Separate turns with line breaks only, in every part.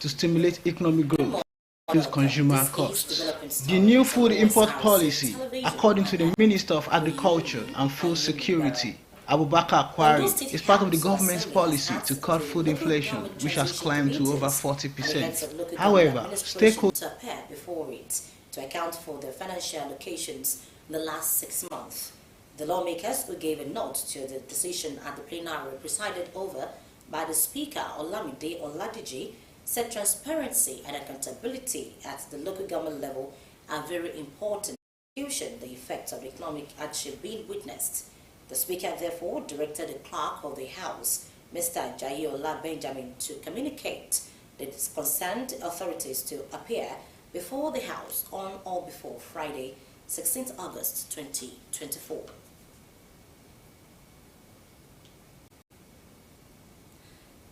to stimulate economic growth and reduce consumer costs. The new food import policy, according to the Minister of Agriculture and Food Security, Abubakar Kwari, is part of the government's policy to cut food inflation, which has climbed to over 40%. However, stakeholders
before it to account for their financial allocations in the last 6 months. The lawmakers, who gave a note to the decision at the plenary presided over by the Speaker Olamide Oladiji, said transparency and accountability at the local government level are very important to cushion the effects of economic hardship being witnessed. The Speaker therefore directed the Clerk of the House, Mr. Jayola Benjamin, to communicate the concerned authorities to appear before the House on or before Friday, 16th August 2024.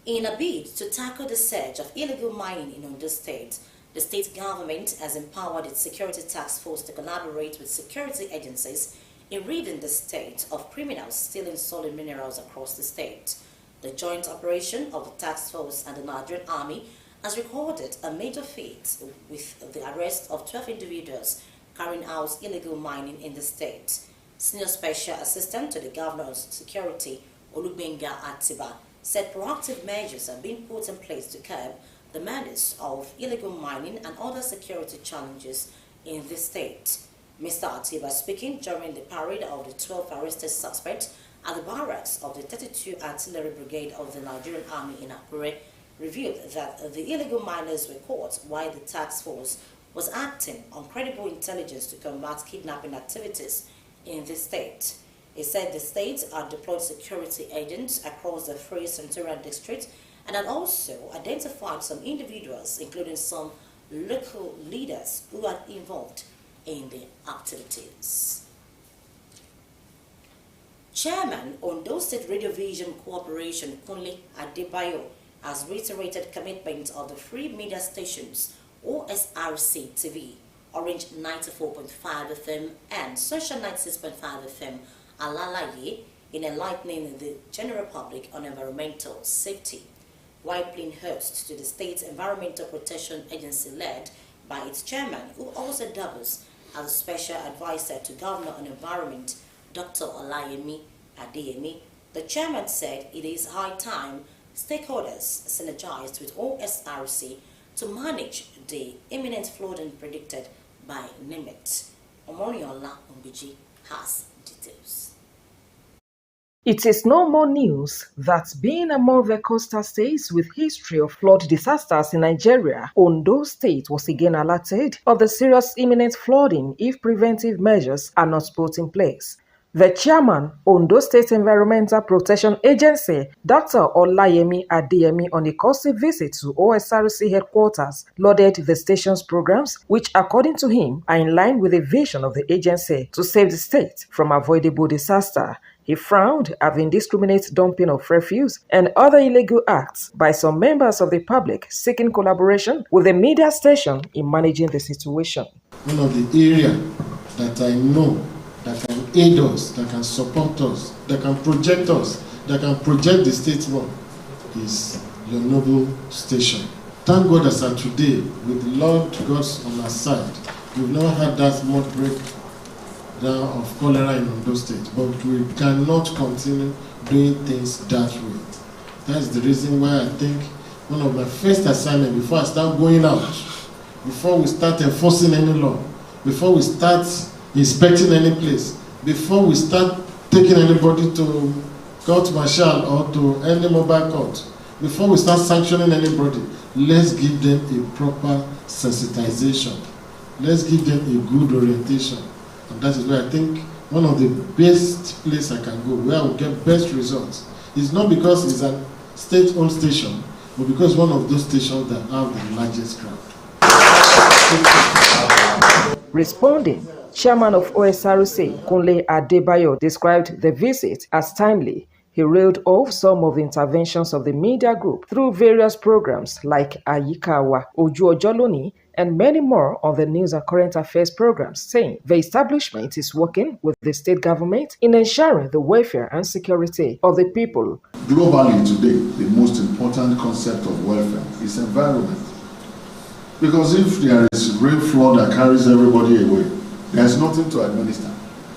In a bid to tackle the surge of illegal mining in Ondo State, the state government has empowered its security task force to collaborate with security agencies in ridding the state of criminals stealing solid minerals across the state. The joint operation of the task force and the Nigerian Army has recorded a major feat with the arrest of 12 individuals carrying out illegal mining in the state. Senior Special Assistant to the Governor's Security, Olugbenga Atiba, said proactive measures are being put in place to curb the menace of illegal mining and other security challenges in the state. Mr. Atiba, speaking during the parade of the 12 arrested suspects at the barracks of the 32 Artillery Brigade of the Nigerian Army in Akure, revealed that the illegal miners were caught while the task force was acting on credible intelligence to combat kidnapping activities in the state. He said the state had deployed security agents across the three senatorial districts and had also identified some individuals, including some local leaders who are involved in the activities. Chairman Ondo State Radio Vision Corporation Kunle Adebayo has reiterated commitment of the free media stations OSRC TV, Orange 94.5 FM and Social 96.5 FM Alalaye in enlightening the general public on environmental safety, while playing host to the State Environmental Protection Agency led by its chairman, who also doubles as a special advisor to Governor on Environment, Dr. Olayemi Adeyemi. The chairman said it is high time stakeholders synergized with OSRC to manage the imminent flooding predicted by NIMET. Omoriola Umbiji has details.
It is no more news that being among the coastal states with history of flood disasters in Nigeria, Ondo State was again alerted of the serious imminent flooding if preventive measures are not put in place. The chairman, Ondo State Environmental Protection Agency, Dr. Olayemi Adeyemi, on a courtesy visit to OSRC headquarters, lauded the station's programs, which, according to him, are in line with the vision of the agency to save the state from avoidable disaster. He frowned at the indiscriminate dumping of refuse and other illegal acts by some members of the public seeking collaboration with the media station in managing the situation.
One of the areas that I know that can aid us, that can support us, that can project us, that can project the state more is your noble station. Thank God as of today, with the Lord God's on our side, we've not had that much break down of cholera in Ondo State, but we cannot continue doing things that way. That's the reason why I think one of my first assignments before I start going out, before we start enforcing any law, before we start inspecting any place, before we start taking anybody to court martial or to any mobile court, before we start sanctioning anybody, let's give them a proper sensitization. Let's give them a good orientation. And that is where I think one of the best places I can go, where I will get best results, is not because it's a state-owned station, but because one of those stations that have the largest crowd.
Responding, Chairman of OSRC, Kunle Adebayo, described the visit as timely. He railed off some of the interventions of the media group through various programs like Ayikawa, Oju Ojoloni, and many more on the news and current affairs programs, saying the establishment is working with the state government in ensuring the welfare and security of the people.
Globally today, the most important concept of welfare is environment.
Because if there is rain flood that carries everybody away, there's nothing to administer.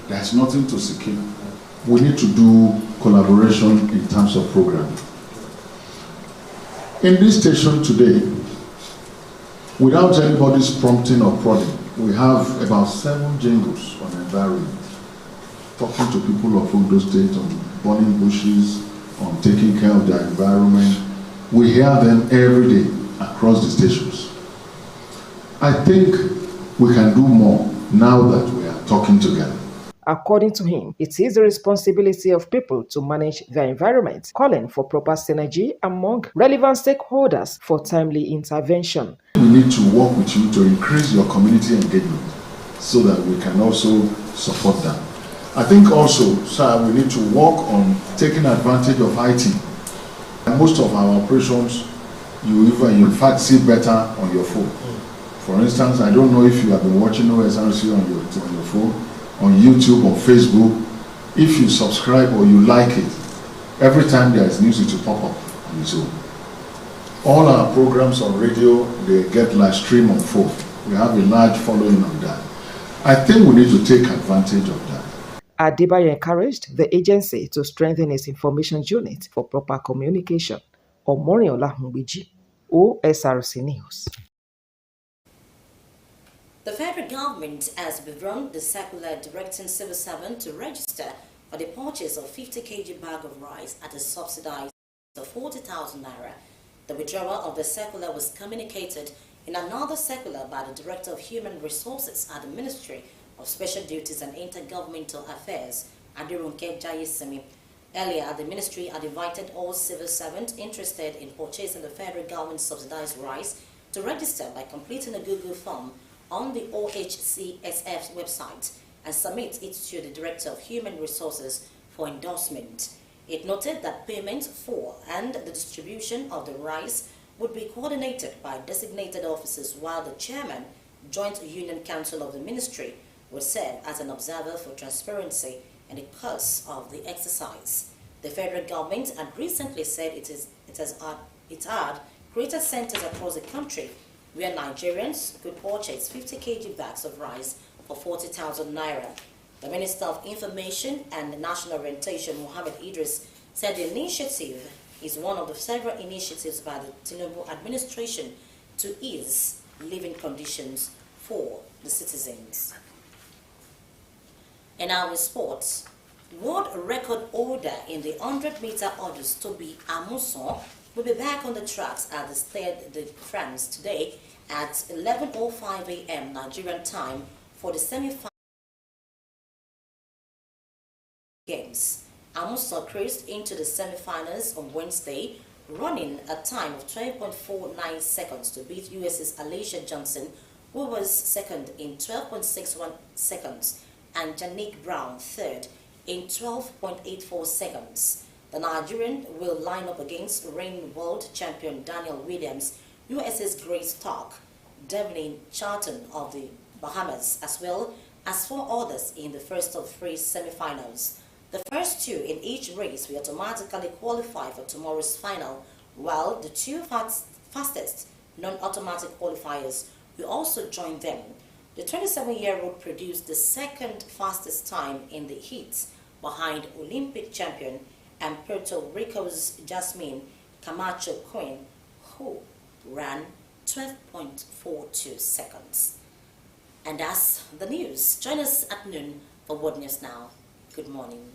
There's nothing to secure. We need to do collaboration in terms of programming. In this station today, without anybody's prompting or prodding, we have about 7 jingles on environment, talking to people of Ondo State on burning bushes, on taking care of their environment. We hear them every day across the stations. I think we can do more now that we are talking together.
According to him, it is the responsibility of people to manage their environment, calling for proper synergy among relevant stakeholders for timely intervention.
We need to work with you to increase your community engagement so that we can also support them. I think also, sir, we need to work on taking advantage of IT. And most of our operations, you in fact see better on your phone. For instance, I don't know if you have been watching Osrc on your phone, on YouTube or Facebook. If you subscribe or you like it, every time there is news, it will pop up on its own. All our programs on radio, they get live stream on phone. We have a large following on that. I think we need to take advantage of that.
Adebayo encouraged the agency to strengthen its information unit for proper communication. Omoriola Hungbiji, Osrc News.
The federal government has withdrawn the circular directing civil servants to register for the purchase of 50 kg bag of rice at a subsidized of 40,000 naira. The withdrawal of the circular was communicated in another circular by the Director of Human Resources at the Ministry of Special Duties and Intergovernmental Affairs, Adirunke Jayesimi. Earlier, the ministry had invited all civil servants interested in purchasing the federal government subsidized rice to register by completing a Google form on the OHCSF's website and submit it to the Director of Human Resources for endorsement. It noted that payment for and the distribution of the rice would be coordinated by designated officers, while the chairman, Joint Union Council of the Ministry, would serve as an observer for transparency in the course of the exercise. The federal government had recently said it had created centers across the country where Nigerians could purchase 50 kg bags of rice for 40,000 naira. The Minister of Information and National Orientation, Mohammed Idris, said the initiative is one of the several initiatives by the Tinubu administration to ease living conditions for the citizens. And now in sports, world record holder in the 100-meter hurdles, Toby Amuson, will be back on the tracks at the Stade de France today at 11:05 a.m. Nigerian time for the semi-final games. Amuson cruised into the semi-finals on Wednesday, running a time of 12.49 seconds to beat US's Alicia Johnson, who was second in 12.61 seconds, and Janique Brown third in 12.84 seconds. The Nigerian will line up against reigning world champion Daniel Williams, US's Grace Stark, Devlin Charlton of the Bahamas, as well as 4 others in the first of 3 semi-finals. The first 2 in each race will automatically qualify for tomorrow's final, while the 2 fastest non-automatic qualifiers will also join them. The 27-year-old produced the second fastest time in the heats behind Olympic champion and Puerto Rico's Jasmine Camacho Quinn, who ran 12.42 seconds. And that's the news. Join us at noon for World News Now. Good morning.